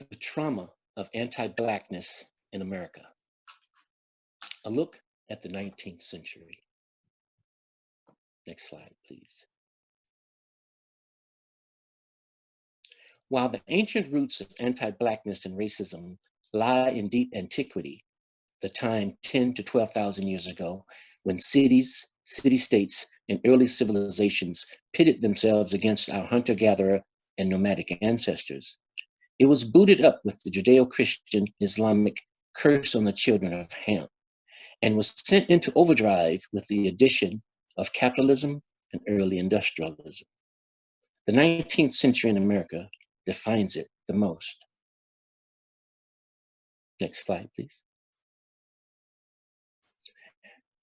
The trauma of anti-blackness in America. A look at the 19th century. Next slide, please. While the ancient roots of anti-blackness and racism lie in deep antiquity, the time 10 to 12,000 years ago, when cities, city-states, and early civilizations pitted themselves against our hunter-gatherer and nomadic ancestors, it was booted up with the Judeo-Christian Islamic curse on the children of Ham, and was sent into overdrive with the addition of capitalism and early industrialism. The 19th century in America defines it the most. Next slide, please.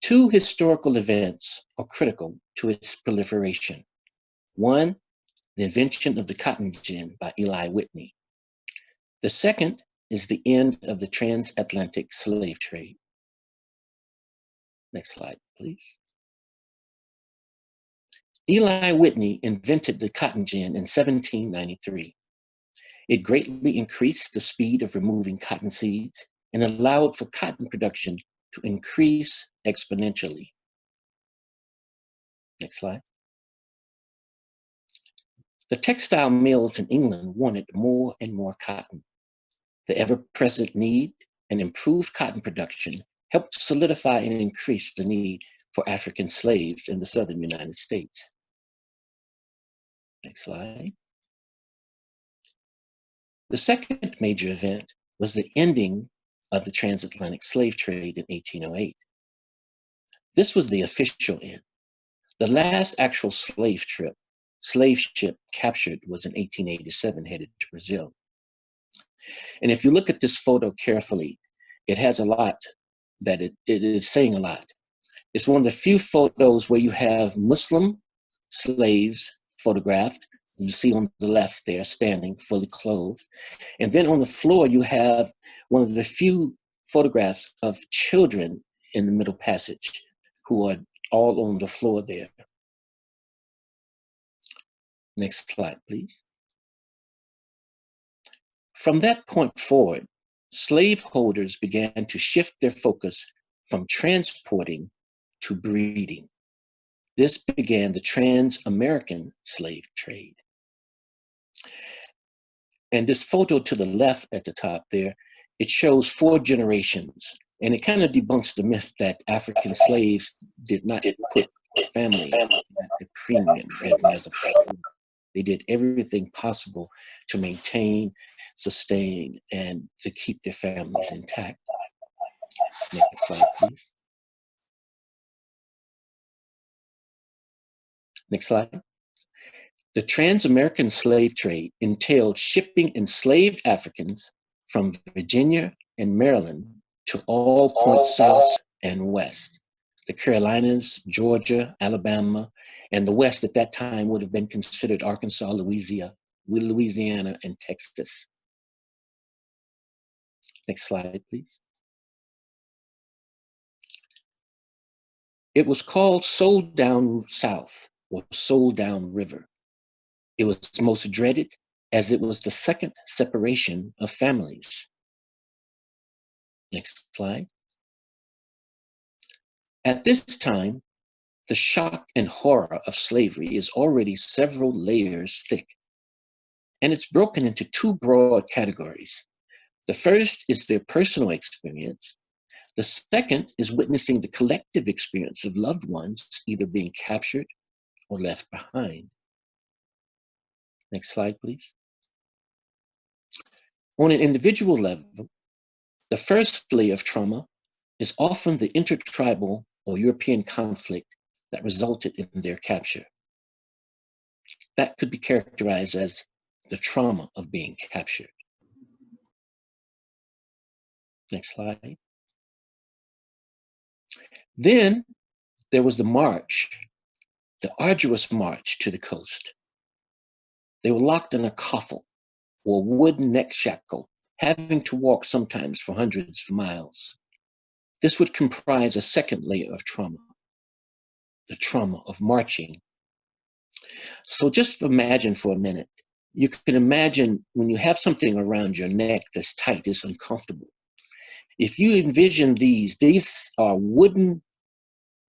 Two historical events are critical to its proliferation. One, the invention of the cotton gin by Eli Whitney. The second is the end of the transatlantic slave trade. Next slide, please. Eli Whitney invented the cotton gin in 1793. It greatly increased the speed of removing cotton seeds and allowed for cotton production to increase exponentially. Next slide. The textile mills in England wanted more and more cotton. The ever-present need and improved cotton production helped solidify and increase the need for African slaves in the southern United States. Next slide. The second major event was the ending of the transatlantic slave trade in 1808. This was the official end. The last actual slave ship captured was in 1887, headed to Brazil. And if you look at this photo carefully, it has a lot that it is saying a lot. It's one of the few photos where you have Muslim slaves photographed. You see on the left there, standing, fully clothed. And then on the floor, you have one of the few photographs of children in the middle passage who are all on the floor there. Next slide, please. From that point forward, slaveholders began to shift their focus from transporting to breeding. This began the trans-American slave trade. And this photo to the left at the top there, it shows 4 generations. And it kind of debunks the myth that African slaves did not put family at a premium. They did everything possible to maintain, sustain, and to keep their families intact. Next slide, please. Next slide. The trans-American slave trade entailed shipping enslaved Africans from Virginia and Maryland to all points south and west. The Carolinas, Georgia, Alabama, and the West at that time would have been considered Arkansas, Louisiana, and Texas. Next slide, please. It was called Sold Down South or Sold Down River. It was most dreaded as it was the second separation of families. Next slide. At this time, the shock and horror of slavery is already several layers thick, and it's broken into 2 broad categories. The first is their personal experience. The second is witnessing the collective experience of loved ones either being captured or left behind. Next slide, please. On an individual level, the first layer of trauma is often the intertribal or European conflict that resulted in their capture. That could be characterized as the trauma of being captured. Next slide. Then there was the march, the arduous march to the coast. They were locked in a coffle or wooden neck shackle, having to walk sometimes for hundreds of miles. This would comprise a second layer of trauma, the trauma of marching. So just imagine for a minute you can imagine when you have something around your neck that's tight, it's uncomfortable. If you envision these are wooden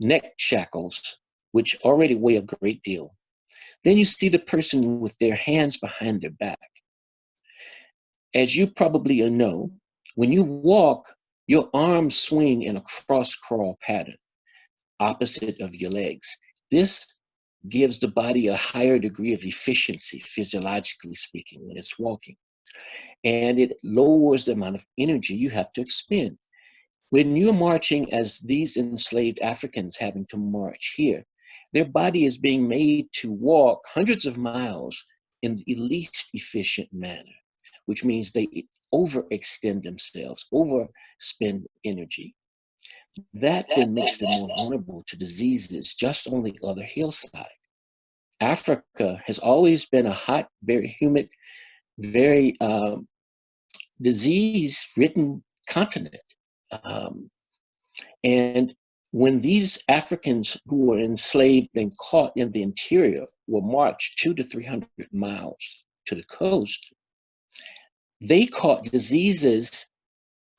neck shackles, which already weigh a great deal. Then you see the person with their hands behind their back. As you probably know, when you walk, your arms swing in a cross-crawl pattern, opposite of your legs. This gives the body a higher degree of efficiency, physiologically speaking, when it's walking. And it lowers the amount of energy you have to expend. When you're marching as these enslaved Africans having to march here, their body is being made to walk hundreds of miles in the least efficient manner, which means they overextend themselves, overspend energy. That then makes them more vulnerable to diseases just on the other hillside. Africa has always been a hot, very humid, very disease-ridden continent. And when these Africans who were enslaved and caught in the interior were marched 200 to 300 miles to the coast, they caught diseases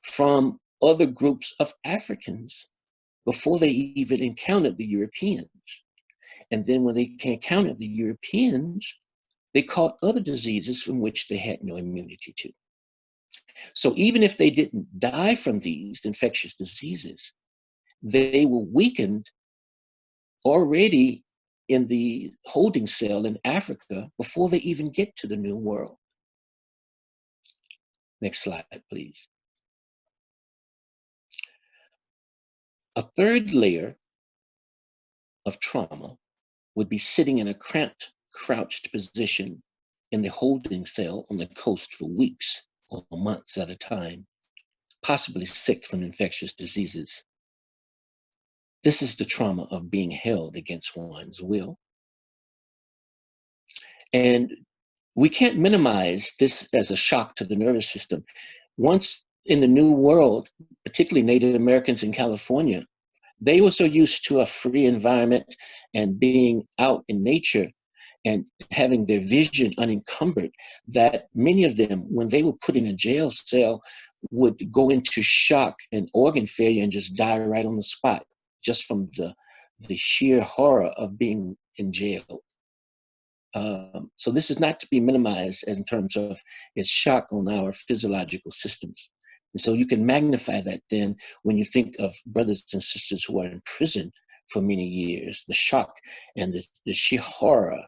from other groups of Africans before they even encountered the Europeans. And then when they encountered the Europeans, they caught other diseases from which they had no immunity to. So even if they didn't die from these infectious diseases, they were weakened already in the holding cell in Africa before they even get to the New World. Next slide, please. A third layer of trauma would be sitting in a cramped, crouched position in the holding cell on the coast for weeks or months at a time, possibly sick from infectious diseases. This is the trauma of being held against one's will. And we can't minimize this as a shock to the nervous system. Once in the New World, particularly Native Americans in California, they were so used to a free environment and being out in nature and having their vision unencumbered that many of them, when they were put in a jail cell, would go into shock and organ failure and just die right on the spot, just from the sheer horror of being in jail. So this is not to be minimized in terms of its shock on our physiological systems. And so you can magnify that then when you think of brothers and sisters who are in prison for many years, the shock and the sheer horror,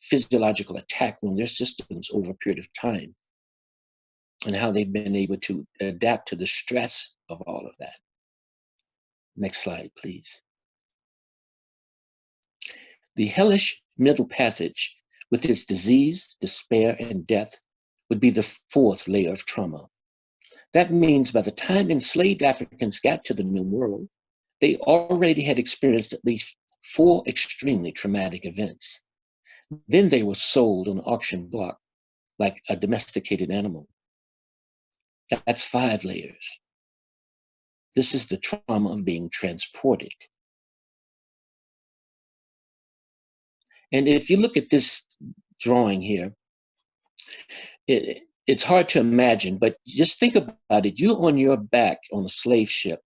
physiological attack on their systems over a period of time, and how they've been able to adapt to the stress of all of that. Next slide, please. The hellish Middle Passage, with its disease, despair, and death, would be the fourth layer of trauma. That means by the time enslaved Africans got to the New World, they already had experienced at least 4 extremely traumatic events. Then they were sold on an auction block like a domesticated animal. That's 5 layers. This is the trauma of being transported. And if you look at this drawing here, it's hard to imagine, but just think about it. You're on your back on a slave ship.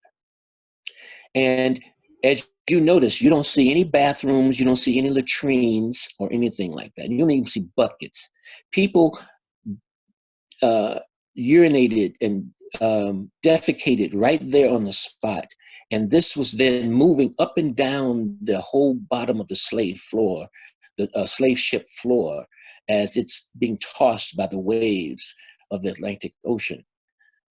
And as you notice, you don't see any bathrooms, you don't see any latrines or anything like that. You don't even see buckets. People urinated and defecated right there on the spot. And this was then moving up and down the whole bottom of the slave floor, the slave ship floor, as it's being tossed by the waves of the Atlantic Ocean.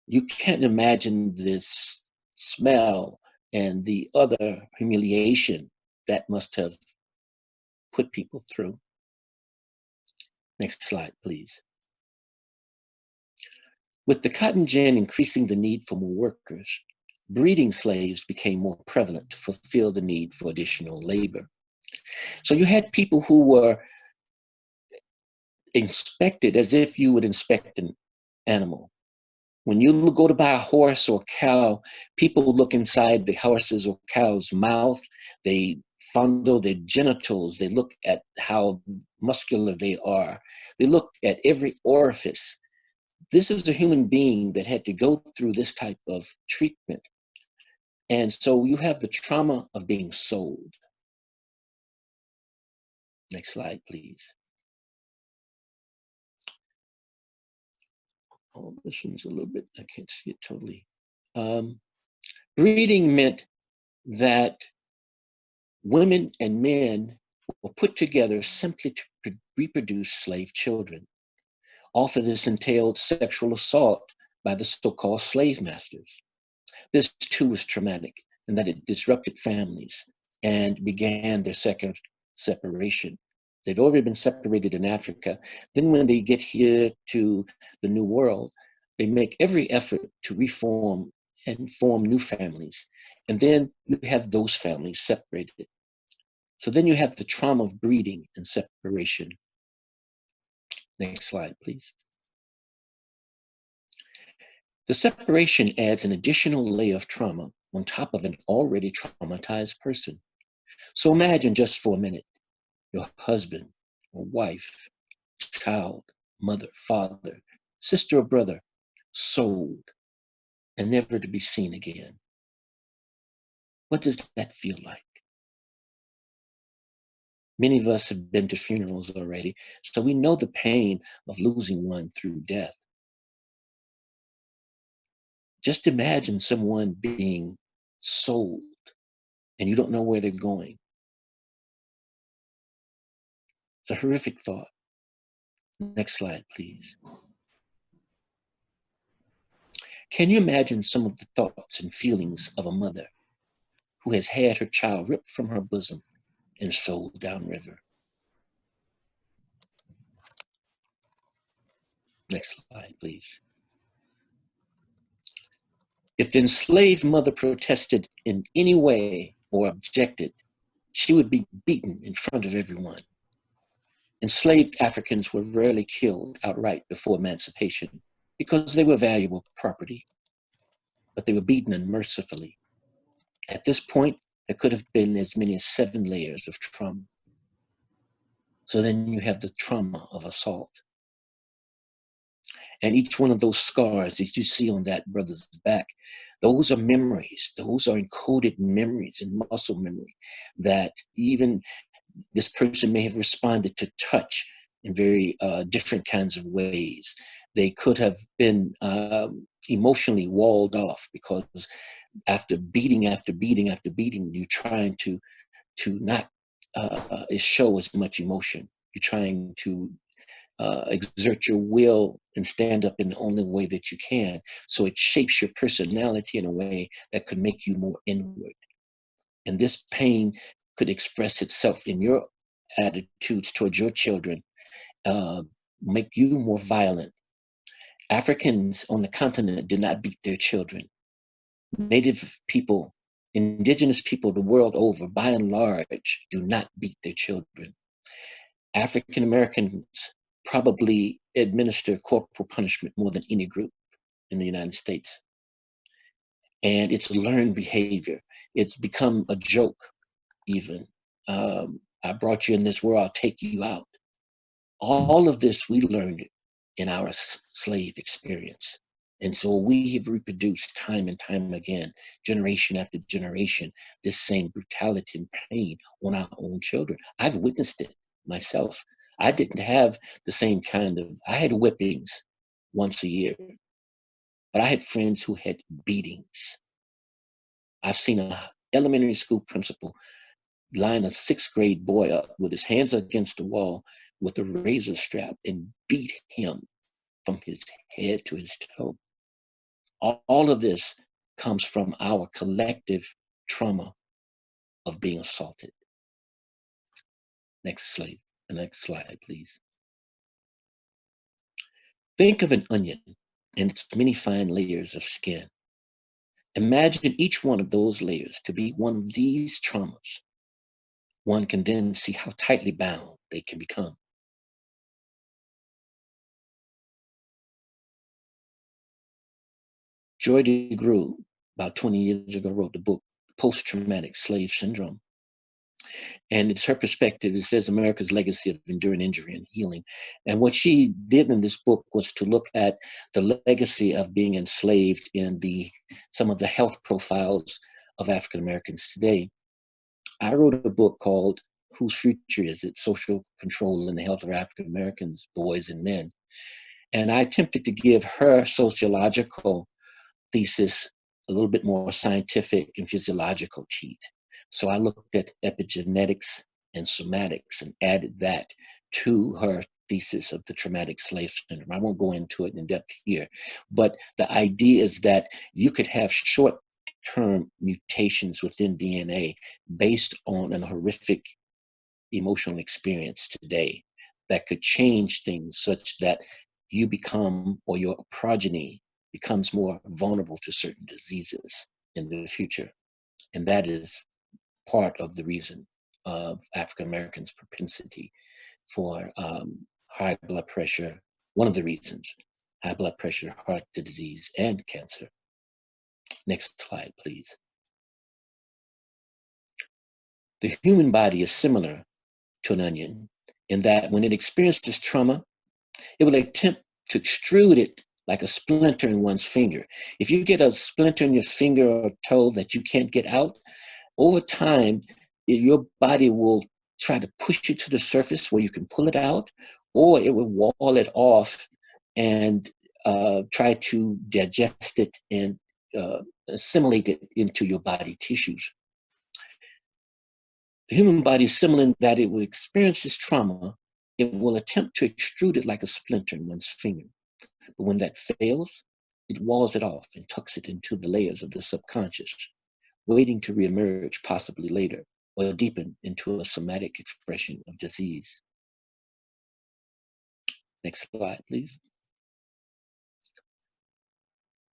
You can't imagine this smell and the other humiliation that must have put people through. Next slide, please. With the cotton gin increasing the need for more workers, breeding slaves became more prevalent to fulfill the need for additional labor. So you had people who were inspected as if you would inspect an animal. When you go to buy a horse or cow, people look inside the horse's or cow's mouth. They fondle their genitals. They look at how muscular they are. They look at every orifice. This is a human being that had to go through this type of treatment. And so you have the trauma of being sold. Next slide, please. Oh, this one's a little bit, I can't see it totally. Breeding meant that women and men were put together simply to reproduce slave children. Often this entailed sexual assault by the so-called slave masters. This too was traumatic in that it disrupted families and began their second separation. They've already been separated in Africa. Then when they get here to the New World, they make every effort to reform and form new families. And then you have those families separated. So then you have the trauma of breeding and separation. Next slide, please. The separation adds an additional layer of trauma on top of an already traumatized person. So imagine just for a minute, your husband or wife, child, mother, father, sister or brother, sold and never to be seen again. What does that feel like? Many of us have been to funerals already, so we know the pain of losing one through death. Just imagine someone being sold and you don't know where they're going. It's a horrific thought. Next slide, please. Can you imagine some of the thoughts and feelings of a mother who has had her child ripped from her bosom and sold downriver? Next slide, please. If the enslaved mother protested in any way or objected, she would be beaten in front of everyone. Enslaved Africans were rarely killed outright before emancipation because they were valuable property, but they were beaten unmercifully. At this point, there could have been as many as 7 layers of trauma. So then you have the trauma of assault. And each one of those scars that you see on that brother's back, those are memories. Those are encoded memories and muscle memory that even this person may have responded to touch in very different kinds of ways. They could have been emotionally walled off because after beating after beating after beating, you're trying to not show as much emotion. You're trying to exert your will and stand up in the only way that you can. So it shapes your personality in a way that could make you more inward. And this pain could express itself in your attitudes towards your children, make you more violent. Africans on the continent did not beat their children. Native people, indigenous people the world over, by and large, do not beat their children. African Americans probably administer corporal punishment more than any group in the United States. And it's a learned behavior. It's become a joke, even. I brought you in this world, I'll take you out. All of this we learned in our slave experience. And so we have reproduced time and time again, generation after generation, this same brutality and pain on our own children. I've witnessed it myself. I didn't have the same kind of, I had whippings once a year, but I had friends who had beatings. I've seen an elementary school principal line a 6th grade boy up with his hands against the wall with a razor strap and beat him from his head to his toe. All of this comes from our collective trauma of being assaulted. Next slide, please. Think of an onion and its many fine layers of skin. Imagine each one of those layers to be one of these traumas. One can then see how tightly bound they can become. Joy DeGruy, about 20 years ago, wrote the book Post-Traumatic Slave Syndrome. And it's her perspective. It says America's legacy of enduring injury and healing. And what she did in this book was to look at the legacy of being enslaved in some of the health profiles of African Americans today. I wrote a book called Whose Future Is It? Social Control in the Health of African Americans, Boys and Men. And I attempted to give her sociological thesis a little bit more scientific and physiological teat. So I looked at epigenetics and somatics and added that to her thesis of the traumatic slave syndrome. I won't go into it in depth here, but the idea is that you could have short-term mutations within DNA based on a horrific emotional experience today that could change things such that you become, or your progeny becomes more vulnerable to certain diseases in the future. And that is part of the reason of African Americans' propensity for high blood pressure. One of the reasons: high blood pressure, heart disease, and cancer. Next slide, please. The human body is similar to an onion in that when it experiences trauma, it will attempt to extrude it like a splinter in one's finger. If you get a splinter in your finger or toe that you can't get out, over time, your body will try to push it to the surface where you can pull it out, or it will wall it off and try to digest it and assimilate it into your body tissues. The human body is similar in that it will experience this trauma. It will attempt to extrude it like a splinter in one's finger. But when that fails, it walls it off and tucks it into the layers of the subconscious, waiting to reemerge possibly later or deepen into a somatic expression of disease. Next slide, please.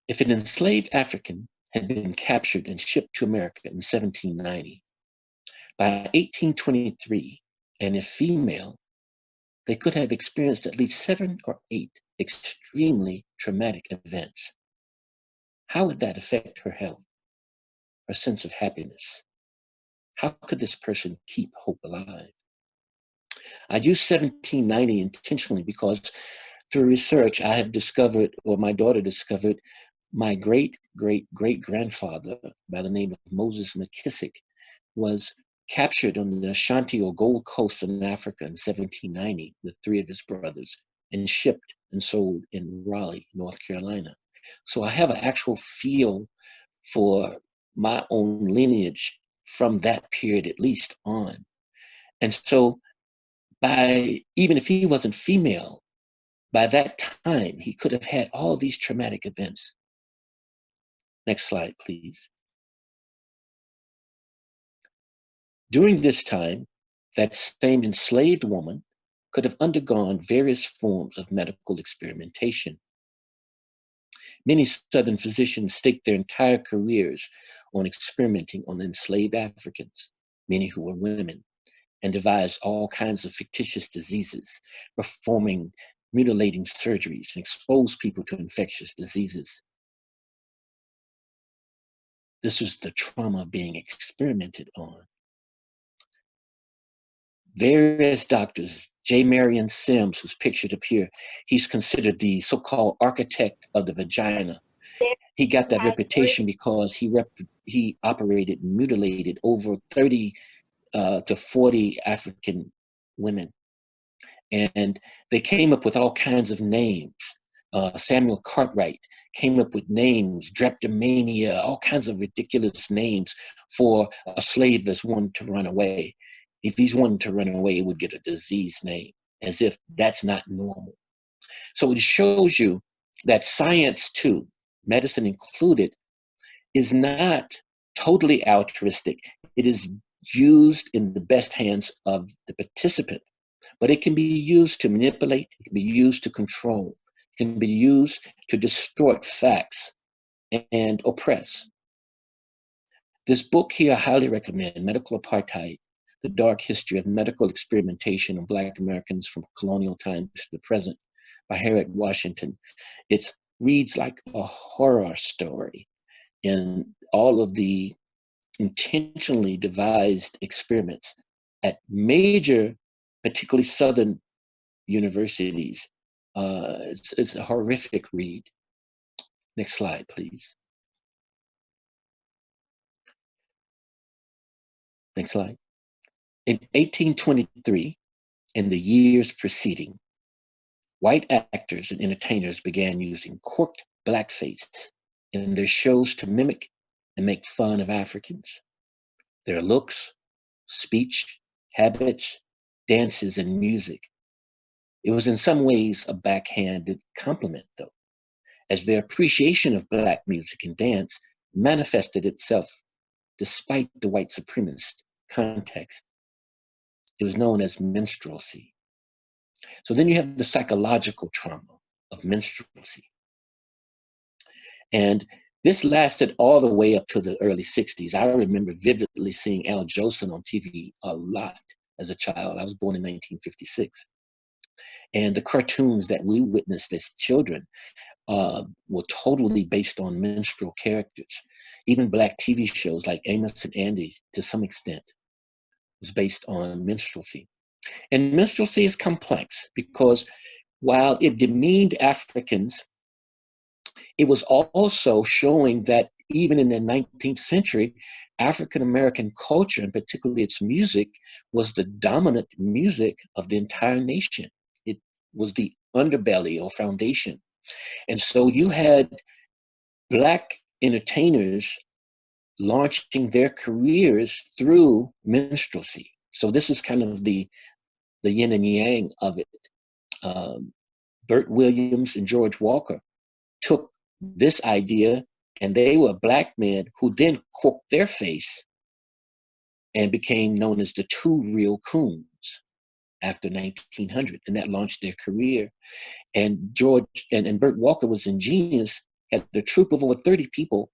If an enslaved African had been captured and shipped to America in 1790, by 1823, and if female, they could have experienced at least 7 or 8 extremely traumatic events. How would that affect her health, her sense of happiness? How could this person keep hope alive? I use 1790 intentionally because through research, I have discovered, or my daughter discovered, my great-great-great-grandfather by the name of Moses McKissick was captured on the Ashanti or Gold Coast in Africa in 1790 with 3 of his brothers and shipped and sold in Raleigh, North Carolina. So I have an actual feel for my own lineage from that period at least on. And so even if he wasn't female, by that time, he could have had all these traumatic events. Next slide, please. During this time, that same enslaved woman could have undergone various forms of medical experimentation. Many Southern physicians staked their entire careers on experimenting on enslaved Africans, many who were women, and devised all kinds of fictitious diseases, performing mutilating surgeries, and exposed people to infectious diseases. This was the trauma being experimented on. Various doctors, J. Marion Sims, who's pictured up here, he's considered the so-called architect of the vagina. He got that reputation because he operated and mutilated over 30 to 40 African women. And they came up with all kinds of names. Samuel Cartwright came up with names, Drapetomania, all kinds of ridiculous names for a slave that's wanted to run away. If he's wanting to run away, he would get a disease name, as if that's not normal. So it shows you that science too, medicine included, is not totally altruistic. It is used in the best hands of the participant, but it can be used to manipulate, it can be used to control, it can be used to distort facts and oppress. This book here I highly recommend, Medical Apartheid, The Dark History of Medical Experimentation on Black Americans from Colonial Times to the Present by Harriet Washington. It reads like a horror story in all of the intentionally devised experiments at major, particularly Southern universities. It's a horrific read. Next slide, please. Next slide. In 1823, and the years preceding, white actors and entertainers began using corked blackface in their shows to mimic and make fun of Africans. Their looks, speech, habits, dances, and music. It was in some ways a backhanded compliment, though, as their appreciation of Black music and dance manifested itself despite the white supremacist context. It was known as minstrelsy. So then you have the psychological trauma of minstrelsy. And this lasted all the way up to the early 60s. I remember vividly seeing Al Jolson on TV a lot as a child. I was born in 1956. And the cartoons that we witnessed as children were totally based on minstrel characters. Even Black TV shows like Amos and Andy, to some extent, was based on minstrelsy. And minstrelsy is complex because while it demeaned Africans, it was also showing that even in the 19th century, African-American culture, and particularly its music, was the dominant music of the entire nation. It was the underbelly or foundation. And so you had Black entertainers launching their careers through minstrelsy. So this is kind of the yin and yang of it. Burt Williams and George Walker took this idea, and they were Black men who then corked their face and became known as the Two Real Coons after 1900, and that launched their career. And George and Burt Walker was ingenious, had a troupe of over 30 people.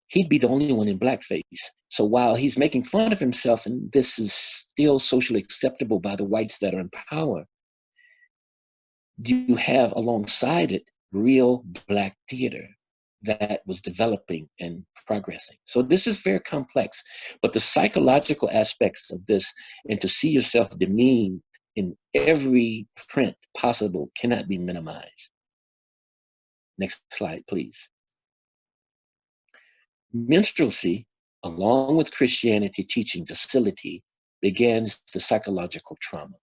He'd be the only one in blackface. So while he's making fun of himself, and this is still socially acceptable by the whites that are in power, you have alongside it real Black theater that was developing and progressing. So this is very complex, but the psychological aspects of this, and to see yourself demeaned in every print possible, cannot be minimized. Next slide, please. Minstrelsy, along with Christianity teaching docility, begins the psychological trauma.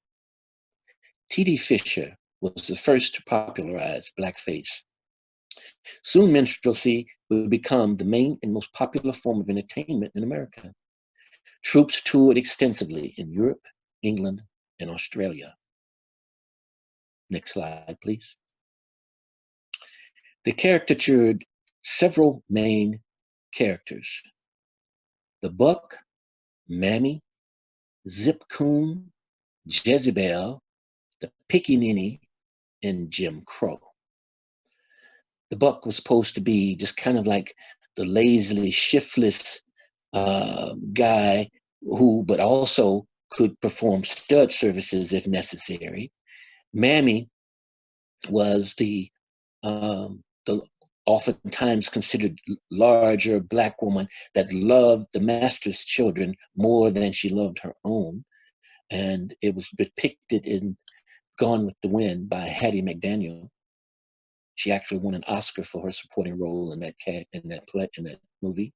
T.D. Fisher was the first to popularize blackface. Soon minstrelsy would become the main and most popular form of entertainment in America. Troupes toured extensively in Europe, England, and Australia. Next slide, please. They caricatured several main characters: the Buck, Mammy, Zip Coon, Jezebel, the Pickaninny, and Jim Crow. The Buck was supposed to be just kind of like the lazily shiftless guy who, but also could perform stud services if necessary. Mammy was the oftentimes considered larger Black woman that loved the master's children more than she loved her own. And it was depicted in Gone with the Wind by Hattie McDaniel. She actually won an Oscar for her supporting role in that movie.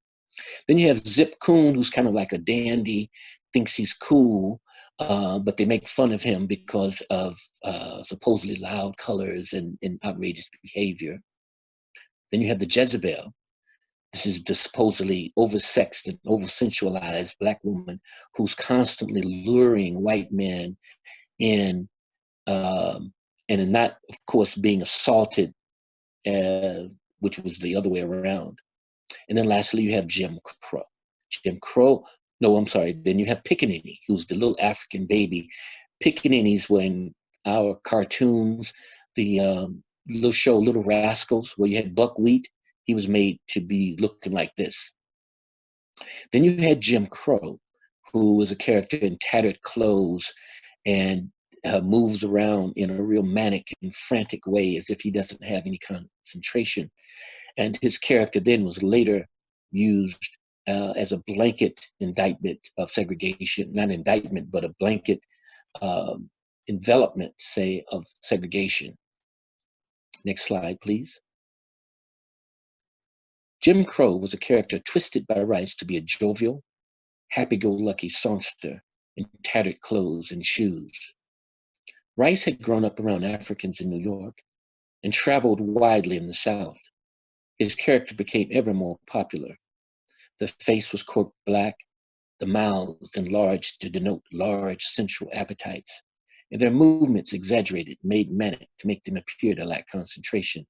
Then you have Zip Coon, who's kind of like a dandy, thinks he's cool, but they make fun of him because of supposedly loud colors and outrageous behavior. Then you have the Jezebel. This is the supposedly oversexed and oversensualized Black woman who's constantly luring white men in, and not, of course, being assaulted, which was the other way around. And then lastly, you have Jim Crow. Then you have Pickaninny, who's the little African baby. Pickaninnies were in our cartoons, the little show Little Rascals, where you had Buckwheat. He was made to be looking like this. Then you had Jim Crow, who was a character in tattered clothes and moves around in a real manic and frantic way as if he doesn't have any concentration. And his character then was later used as a blanket indictment of segregation, not indictment, but a blanket envelopment, say, of segregation. Next slide, please. Jim Crow was a character twisted by Rice to be a jovial, happy-go-lucky songster in tattered clothes and shoes. Rice had grown up around Africans in New York and traveled widely in the South. His character became ever more popular. The face was quote black, the mouths enlarged to denote large sensual appetites, and their movements exaggerated, made manic to make them appear to lack concentration.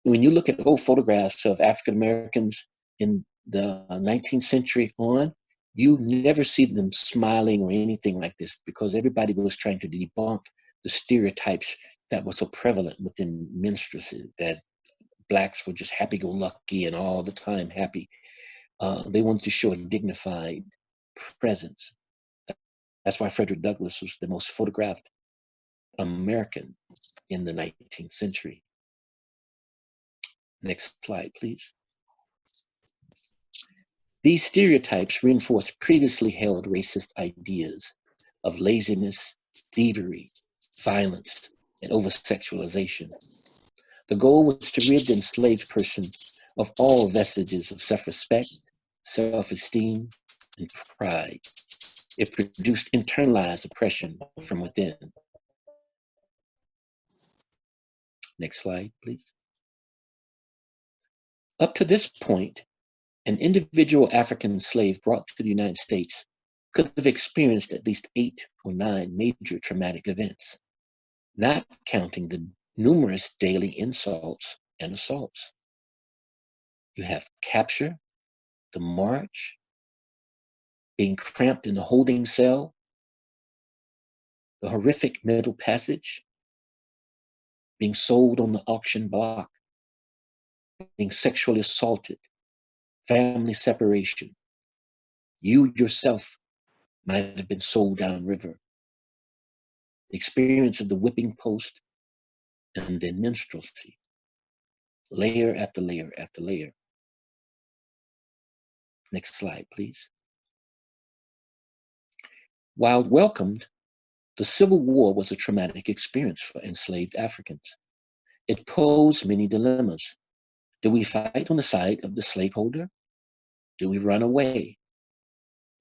When you look at old photographs of African Americans in the 19th century on, you never see them smiling or anything like this, because everybody was trying to debunk the stereotypes that were so prevalent within minstrelsy, that blacks were just happy-go-lucky and all the time happy. They wanted to show a dignified presence. That's why Frederick Douglass was the most photographed American in the 19th century. Next slide, please. These stereotypes reinforce previously held racist ideas of laziness, thievery, violence, and over-sexualization. The goal was to rid the enslaved person of all vestiges of self-respect, self-esteem, and pride. It produced internalized oppression from within. Next slide, please. Up to this point, an individual African slave brought to the United States could have experienced at least 8 or 9 major traumatic events, not counting the numerous daily insults and assaults. You have capture, the march, being cramped in the holding cell, the horrific middle passage, being sold on the auction block, being sexually assaulted, family separation. You yourself might have been sold downriver. The experience of the whipping post, and then minstrelsy, layer after layer after layer. Next slide, please. While welcomed, the Civil War was a traumatic experience for enslaved Africans. It posed many dilemmas. Do we fight on the side of the slaveholder? Do we run away?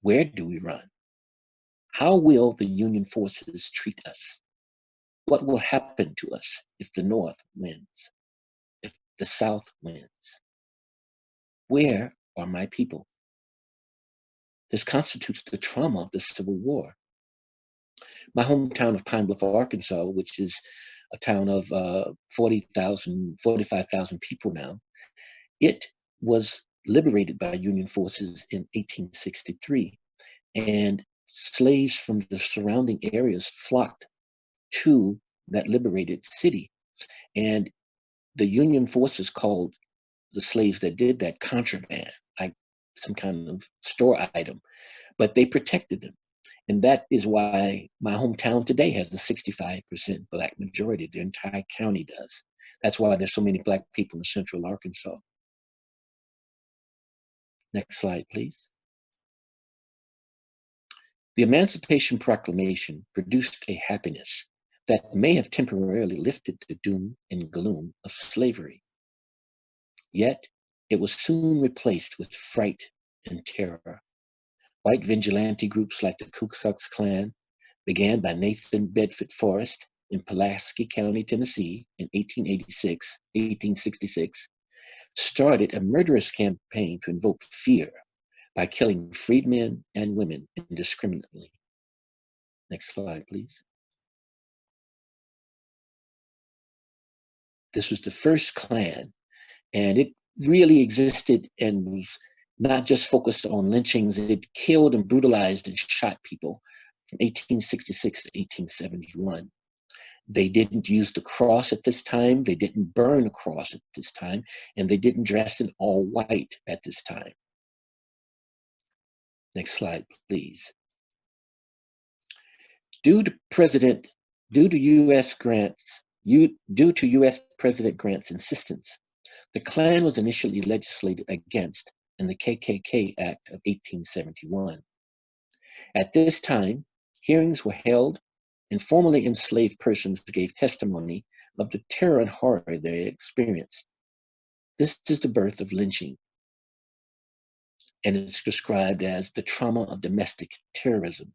Where do we run? How will the Union forces treat us? What will happen to us if the North wins? If the South wins? Where are my people? This constitutes the trauma of the Civil War. My hometown of Pine Bluff, Arkansas, which is a town of 40,000, 45,000 people now, it was liberated by Union forces in 1863. And slaves from the surrounding areas flocked to that liberated city. And the Union forces called the slaves that did that contraband, like some kind of store item, but they protected them. And that is why my hometown today has a 65% Black majority. The entire county does. That's why there's so many Black people in central Arkansas. Next slide, please. The Emancipation Proclamation produced a happiness that may have temporarily lifted the doom and gloom of slavery. Yet, it was soon replaced with fright and terror. White vigilante groups like the Ku Klux Klan, began by Nathan Bedford Forrest in Pulaski County, Tennessee in 1866, started a murderous campaign to invoke fear by killing freedmen and women indiscriminately. Next slide, please. This was the first Klan, and it really existed and was not just focused on lynchings. It killed and brutalized and shot people from 1866 to 1871. They didn't use the cross at this time. They didn't burn a cross at this time, and they didn't dress in all white at this time. Next slide, please. Due to U.S. President Grant's insistence, The Klan was initially legislated against in the KKK Act of 1871. At this time, hearings were held and formerly enslaved persons gave testimony of the terror and horror they experienced. This is the birth of lynching, and it's described as the trauma of domestic terrorism.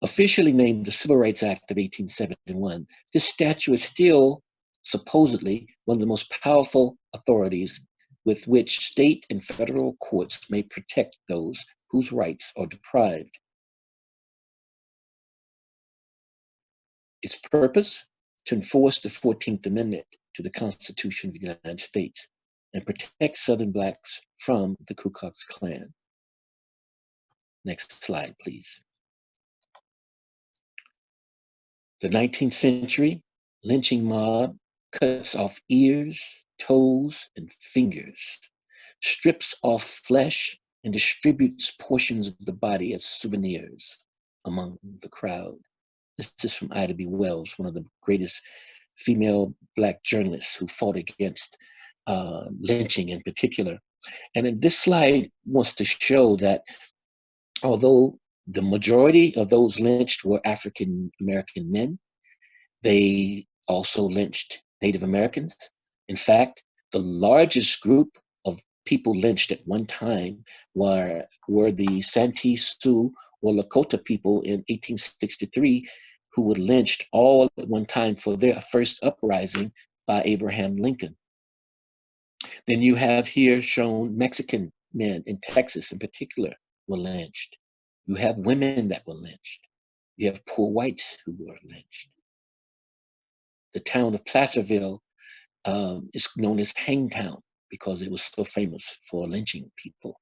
Officially named the Civil Rights Act of 1871, this statute is still supposedly one of the most powerful authorities with which state and federal courts may protect those whose rights are deprived. Its purpose, to enforce the 14th Amendment to the Constitution of the United States and protect Southern Blacks from the Ku Klux Klan. Next slide, please. The 19th century lynching mob cuts off ears, toes, and fingers, strips off flesh, and distributes portions of the body as souvenirs among the crowd. This is from Ida B. Wells, one of the greatest female Black journalists who fought against lynching in particular. And in this slide wants to show that although the majority of those lynched were African American men, they also lynched Native Americans. In fact, the largest group of people lynched at one time were the Santee, Sioux, or Lakota people in 1863 who were lynched all at one time for their first uprising by Abraham Lincoln. Then you have here shown Mexican men in Texas in particular were lynched. You have women that were lynched. You have poor whites who were lynched. The town of Placerville is known as Hangtown because it was so famous for lynching people.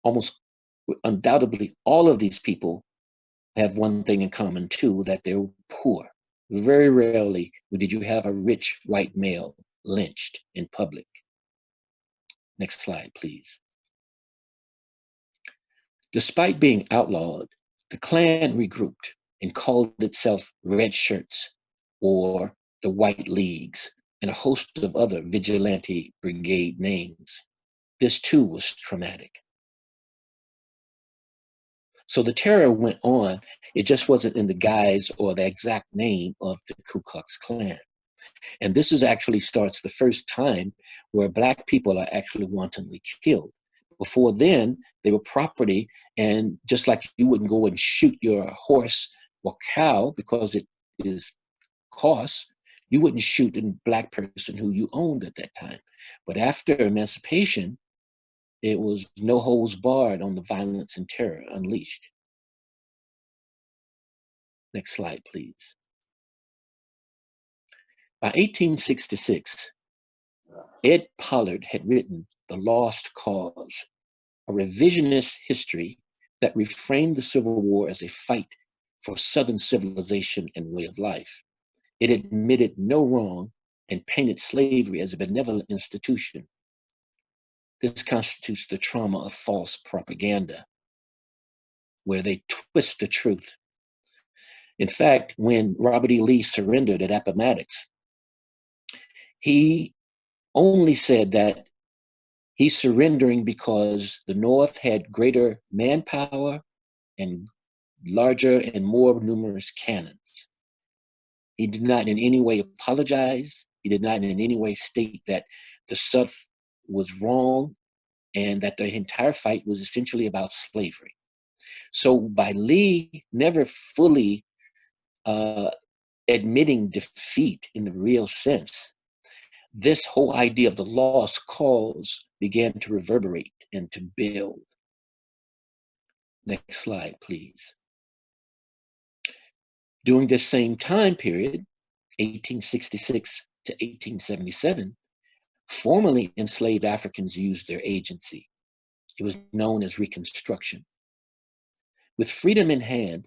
Almost undoubtedly, all of these people have one thing in common too, that they're poor. Very rarely did you have a rich white male lynched in public. Next slide, please. Despite being outlawed, the Klan regrouped and called itself Red Shirts or the White Leagues and a host of other vigilante brigade names. This too was traumatic. So the terror went on. It just wasn't in the guise or the exact name of the Ku Klux Klan. And this is actually starts the first time where Black people are actually wantonly killed. Before then, they were property, and just like you wouldn't go and shoot your horse or cow because it is cost, you wouldn't shoot a Black person who you owned at that time. But after emancipation, it was no holds barred on the violence and terror unleashed. Next slide, please. By 1866, Ed Pollard had written The Lost Cause, a revisionist history that reframed the Civil War as a fight for Southern civilization and way of life. It admitted no wrong and painted slavery as a benevolent institution. This constitutes the trauma of false propaganda, where they twist the truth. In fact, when Robert E. Lee surrendered at Appomattox, he only said that he's surrendering because the North had greater manpower and larger and more numerous cannons. He did not in any way apologize. He did not in any way state that the South was wrong and that the entire fight was essentially about slavery. So by Lee never fully admitting defeat in the real sense, this whole idea of the lost cause began to reverberate and to build. Next slide, please. During this same time period, 1866 to 1877, formerly enslaved Africans used their agency. It was known as Reconstruction. With freedom in hand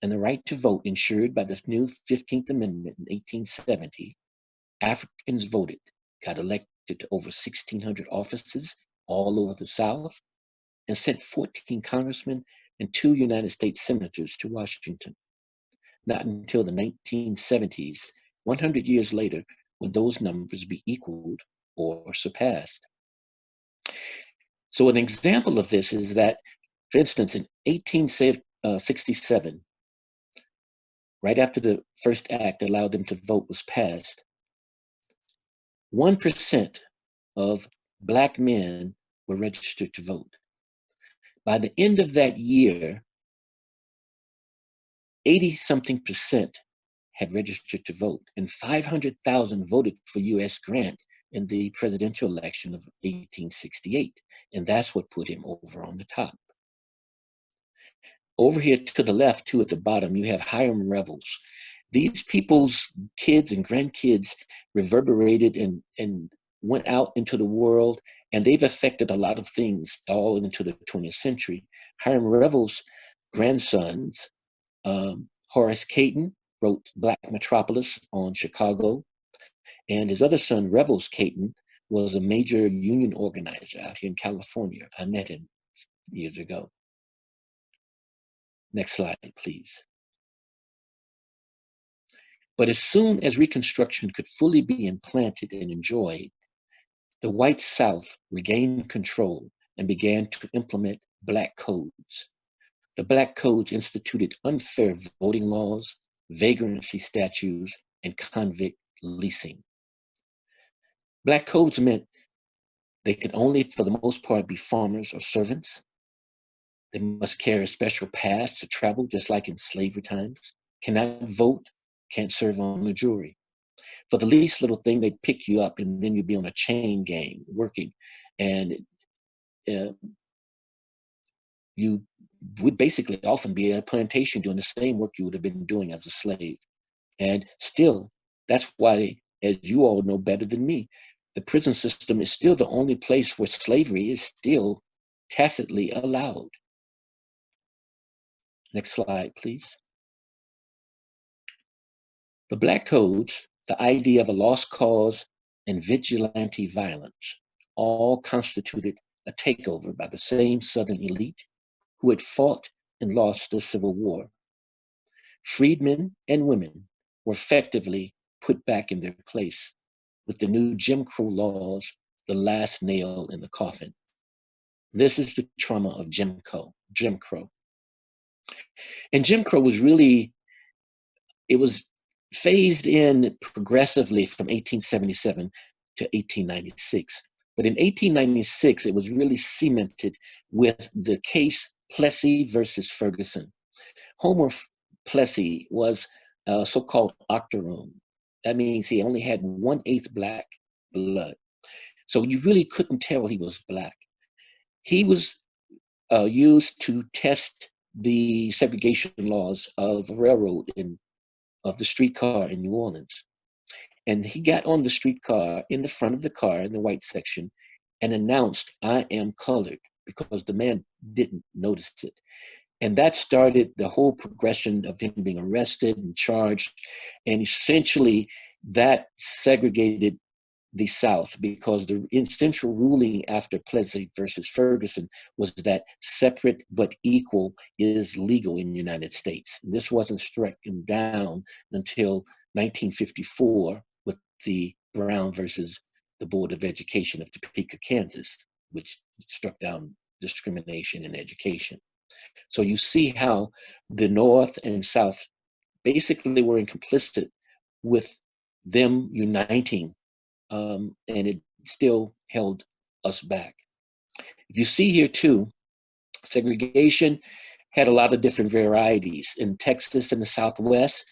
and the right to vote ensured by the new 15th Amendment in 1870, Africans voted, got elected to over 1,600 offices all over the South, and sent 14 congressmen and 2 United States senators to Washington. Not until the 1970s 100 years later, will those numbers be equaled or surpassed? So an example of this is that, for instance, in 1867, right after the first act that allowed them to vote was passed, 1% of Black men were registered to vote. By the end of that year, 80-something% had registered to vote, and 500,000 voted for U.S. Grant in the presidential election of 1868. And that's what put him over on the top. Over here to the left, too, at the bottom, you have Hiram Revels. These people's kids and grandkids reverberated and went out into the world, and they've affected a lot of things all into the 20th century. Hiram Revels' grandsons, Horace Caton, wrote Black Metropolis on Chicago, and his other son, Revels Caton, was a major union organizer out here in California. I met him years ago. Next slide, please. But as soon as Reconstruction could fully be implanted and enjoyed, the white South regained control and began to implement Black codes. The Black codes instituted unfair voting laws, vagrancy statutes, and convict leasing. Black codes meant they could only, for the most part, be farmers or servants. They must carry a special pass to travel, just like in slavery times. Cannot vote, can't serve on a jury. For the least little thing, they'd pick you up and then you'd be on a chain gang working. And you would basically often be at a plantation doing the same work you would have been doing as a slave. And still, that's why, as you all know better than me, the prison system is still the only place where slavery is still tacitly allowed. Next slide, please. The Black codes, the idea of a lost cause, and vigilante violence all constituted a takeover by the same Southern elite who had fought and lost the Civil War. Freedmen and women were effectively put back in their place, with the new Jim Crow laws the last nail in the coffin. This is the trauma of Jim Crow. And Jim Crow was really, it was phased in progressively from 1877 to 1896. But in 1896, it was really cemented with the case Plessy versus Ferguson. Homer Plessy was a so-called octoroon. That means he only had 1/8 Black blood. So you really couldn't tell he was Black. He was used to test the segregation laws of the railroad of the streetcar in New Orleans. And he got on the streetcar in the front of the car in the white section and announced, "I am colored," because the man didn't notice it. And that started the whole progression of him being arrested and charged. And essentially that segregated the South, because the essential ruling after Plessy versus Ferguson was that separate but equal is legal in the United States. This wasn't stricken down until 1954 with the Brown versus the Board of Education of Topeka, Kansas, which struck down discrimination in education. So you see how the North and South basically were complicit with them uniting, and it still held us back. If you see here too, segregation had a lot of different varieties. In Texas and the Southwest,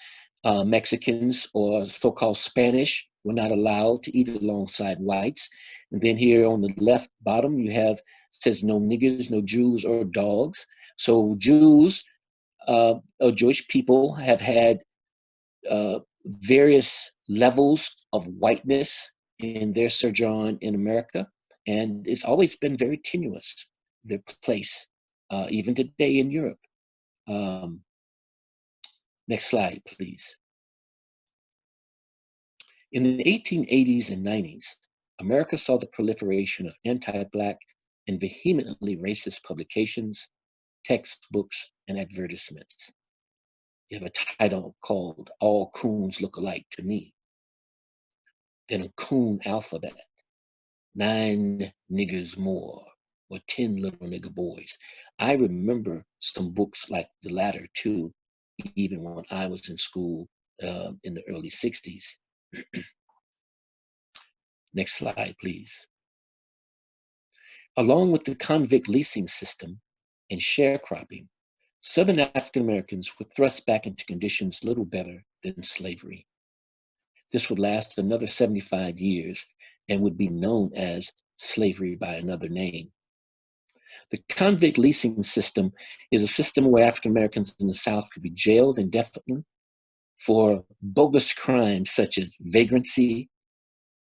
Mexicans or so-called Spanish were not allowed to eat alongside whites. And then here on the left bottom, you have, says no niggers, no Jews or dogs. So Jews or Jewish people have had various levels of whiteness in their sojourn in America, and it's always been very tenuous, their place, even today in Europe. Next slide, please. In the 1880s and 90s, America saw the proliferation of anti-Black and vehemently racist publications, textbooks, and advertisements. You have a title called "All Coons Look Alike to Me." than a coon alphabet. 9 niggers more, or 10 little nigger boys. I remember some books like the latter too, even when I was in school in the early 60s. Next slide, please. Along with the convict leasing system and sharecropping, Southern African Americans were thrust back into conditions little better than slavery. This would last another 75 years and would be known as slavery by another name. The convict leasing system is a system where African Americans in the South could be jailed indefinitely for bogus crimes such as vagrancy,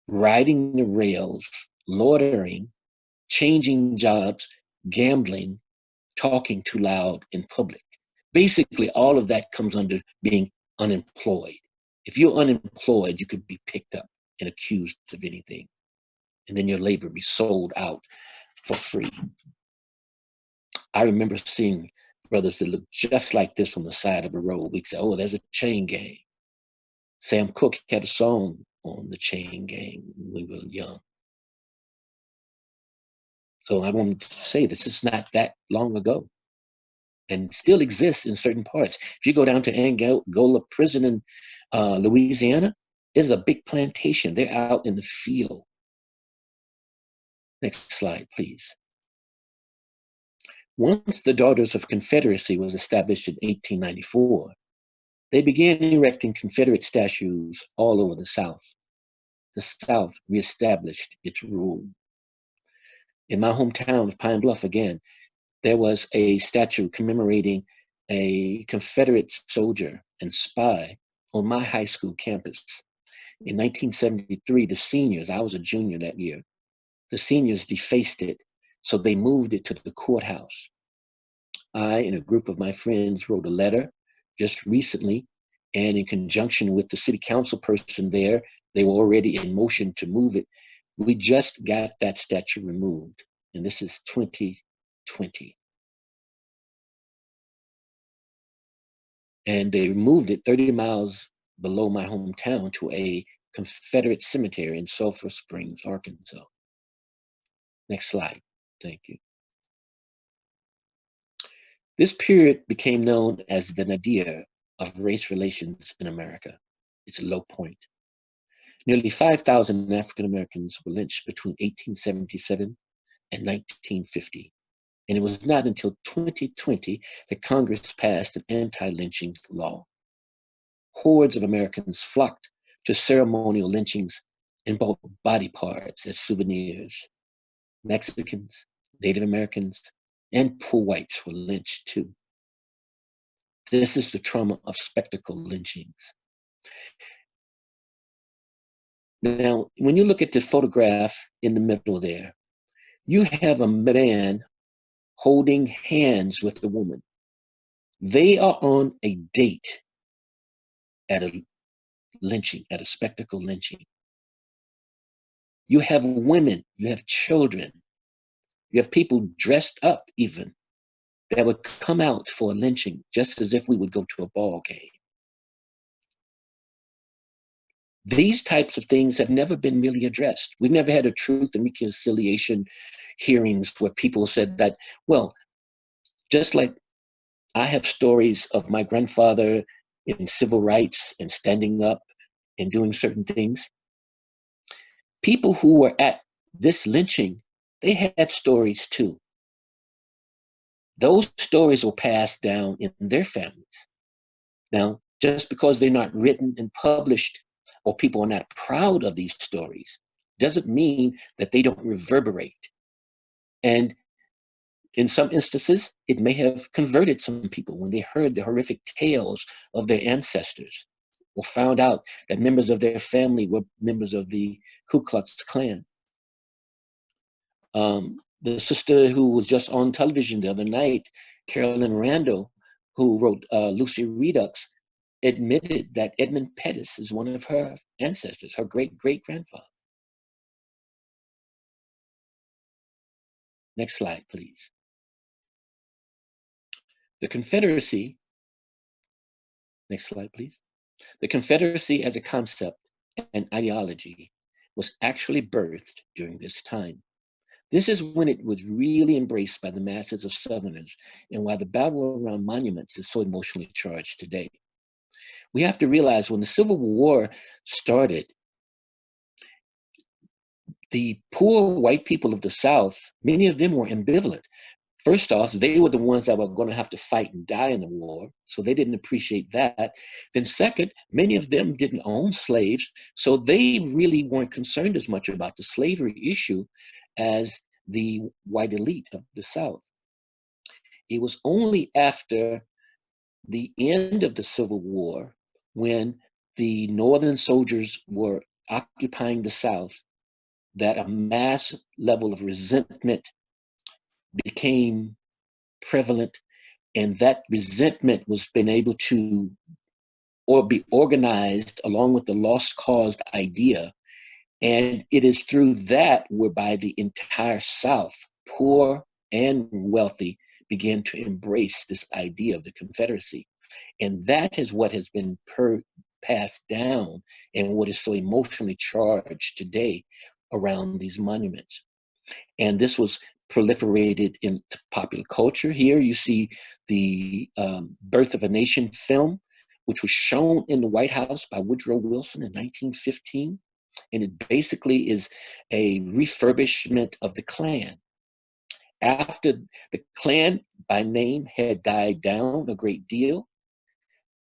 riding the rails, loitering, changing jobs, gambling, talking too loud in public. Basically, all of that comes under being unemployed. If you're unemployed, you could be picked up and accused of anything, and then your labor be sold out for free. I remember seeing brothers that looked just like this on the side of a road. We'd say, oh, there's a chain gang. Sam Cooke had a song on the chain gang when we were young. So I wanted to say this is not that long ago and still exists in certain parts. If you go down to Angola prison in Louisiana, there's a big plantation. They're out in the field. Next slide, please. Once the Daughters of Confederacy was established in 1894, they began erecting Confederate statues all over the South. The South reestablished its rule. In my hometown of Pine Bluff, again, there was a statue commemorating a Confederate soldier and spy on my high school campus. In 1973, the seniors, I was a junior that year, the seniors defaced it, so they moved it to the courthouse. I and a group of my friends wrote a letter just recently, and in conjunction with the city council person there, they were already in motion to move it. We just got that statue removed, and this is 2020. And they moved it 30 miles below my hometown to a Confederate cemetery in Sulphur Springs, Arkansas. Next slide. Thank you. This period became known as the nadir of race relations in America. It's a low point. Nearly 5,000 African Americans were lynched between 1877 and 1950. And it was not until 2020 that Congress passed an anti-lynching law. Hordes of Americans flocked to ceremonial lynchings and bought body parts as souvenirs. Mexicans, Native Americans, and poor whites were lynched too. This is the trauma of spectacle lynchings. Now, when you look at the photograph in the middle there, you have a man holding hands with a woman. They are on a date at a lynching, at a spectacle lynching. You have women, you have children, you have people dressed up even that would come out for a lynching just as if we would go to a ball game. These types of things have never been really addressed. We've never had a truth and reconciliation hearings where people said that, well, just like I have stories of my grandfather in civil rights and standing up and doing certain things, people who were at this lynching, they had stories too. Those stories will pass down in their families. Now, just because they're not written and published or people are not proud of these stories doesn't mean that they don't reverberate. And in some instances, it may have converted some people when they heard the horrific tales of their ancestors or found out that members of their family were members of the Ku Klux Klan. The sister who was just on television the other night, Carolyn Randall, who wrote Lucy Redux, admitted that Edmund Pettus is one of her ancestors, her great-great-grandfather. Next slide, please. The Confederacy, next slide, please. The Confederacy as a concept and ideology was actually birthed during this time. This is when it was really embraced by the masses of Southerners and why the battle around monuments is so emotionally charged today. We have to realize when the Civil War started, the poor white people of the South, many of them were ambivalent. First off, they were the ones that were going to have to fight and die in the war, so they didn't appreciate that. Then second, many of them didn't own slaves, so they really weren't concerned as much about the slavery issue as the white elite of the South. It was only after the end of the Civil War, when the Northern soldiers were occupying the South, that a mass level of resentment became prevalent, and that resentment was been able to or be organized along with the lost cause idea. And it is through that whereby the entire South, poor and wealthy, began to embrace this idea of the Confederacy. And that is what has been passed down and what is so emotionally charged today around these monuments. And this was proliferated into popular culture. Here you see the Birth of a Nation film, which was shown in the White House by Woodrow Wilson in 1915. And it basically is a refurbishment of the Klan. After the Klan by name had died down a great deal,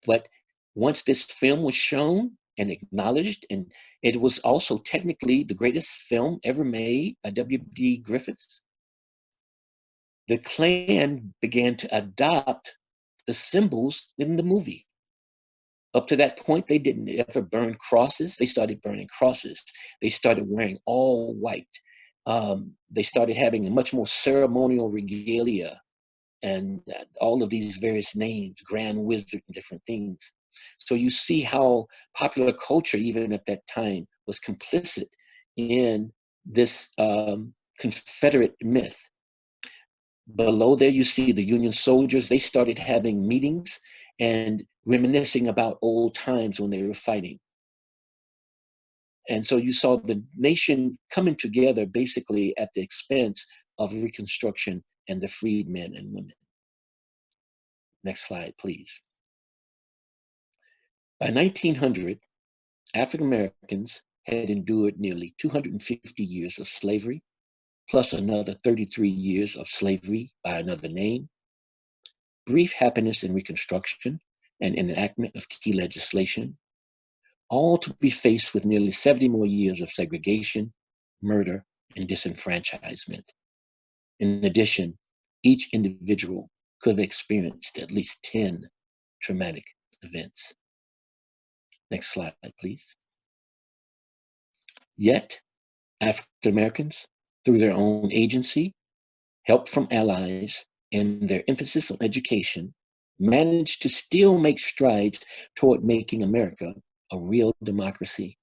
but once this film was shown and acknowledged, and it was also technically the greatest film ever made by W.D. Griffiths, the Klan began to adopt the symbols in the movie. Up to that point, they didn't ever burn crosses. They started burning crosses. They started wearing all white. They started having a much more ceremonial regalia and all of these various names, Grand Wizard and different things. So you see how popular culture, even at that time, was complicit in this Confederate myth. Below there, you see the Union soldiers. They started having meetings and reminiscing about old times when they were fighting. And so you saw the nation coming together basically at the expense of Reconstruction and the freed men and women. Next slide, please. By 1900, African Americans had endured nearly 250 years of slavery, plus another 33 years of slavery by another name, brief happiness in Reconstruction and enactment of key legislation, all to be faced with nearly 70 more years of segregation, murder, and disenfranchisement. In addition, each individual could have experienced at least 10 traumatic events. Next slide, please. Yet, African Americans, through their own agency, help from allies, and their emphasis on education, managed to still make strides toward making America a real democracy.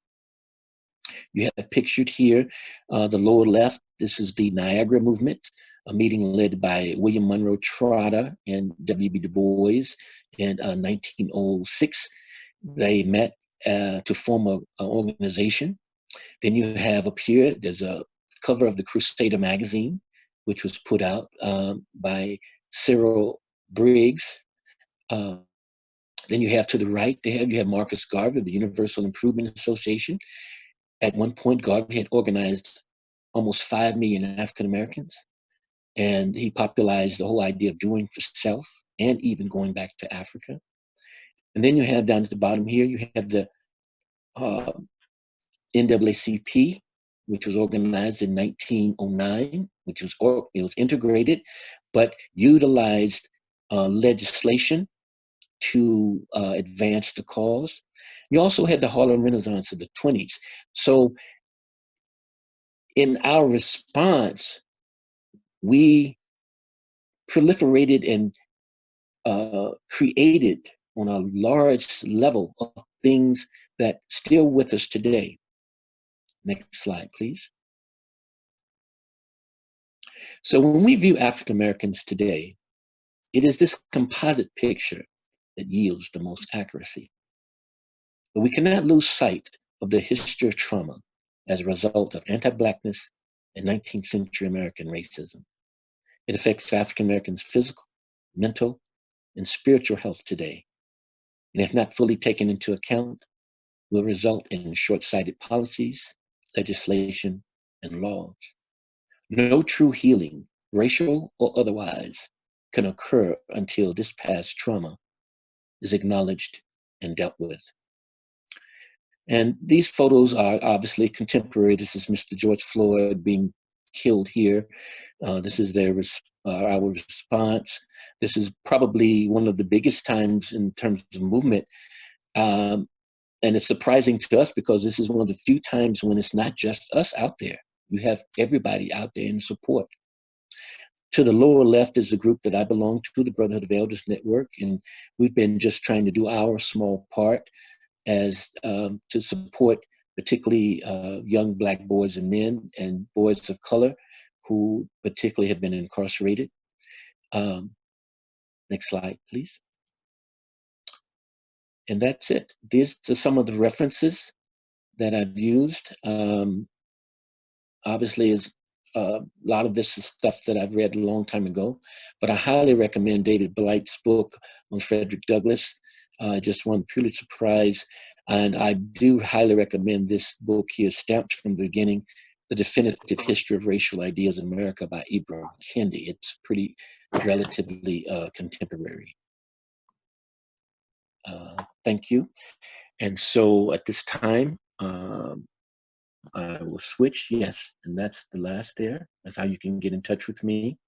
You have pictured here the lower left. This is the Niagara Movement, a meeting led by William Monroe Trotter and W.B. Du Bois in 1906. They met to form an organization. Then you have up here, there's a cover of the Crusader magazine, which was put out by Cyril Briggs. Then you have to the right, you have Marcus Garvey of the Universal Improvement Association. At one point, Garvey had organized almost 5 million African Americans, and he popularized the whole idea of doing for self and even going back to Africa. And then you have down at the bottom here, you have the NAACP, which was organized in 1909, which was integrated, but utilized legislation to advance the cause. You also had the Harlem Renaissance of the 20s. So in our response, we proliferated and created on a large level of things that still with us today. Next slide, please. So when we view African Americans today, it is this composite picture that yields the most accuracy. But we cannot lose sight of the history of trauma as a result of anti-blackness and 19th century American racism. It affects African Americans' physical, mental, and spiritual health today, and if not fully taken into account, will result in short-sighted policies, legislation, and laws. No true healing, racial or otherwise, can occur until this past trauma is acknowledged and dealt with. And these photos are obviously contemporary. This is Mr. George Floyd being killed here. This is our response. This is probably one of the biggest times in terms of movement. And it's surprising to us because this is one of the few times when it's not just us out there. You have everybody out there in support. To the lower left is the group that I belong to, the Brotherhood of Elders Network, and we've been just trying to do our small part as to support particularly young Black boys and men and boys of color who particularly have been incarcerated. Next slide, please. And that's it. These are some of the references that I've used. Obviously, a lot of this is stuff that I've read a long time ago, but I highly recommend David Blight's book on Frederick Douglass. Just won the Pulitzer Prize, and I do highly recommend this book here, Stamped from the Beginning, The Definitive History of Racial Ideas in America by Ibram Kendi. It's pretty relatively contemporary. Thank you. And so at this time, I will switch, yes, and that's the last there. That's how you can get in touch with me.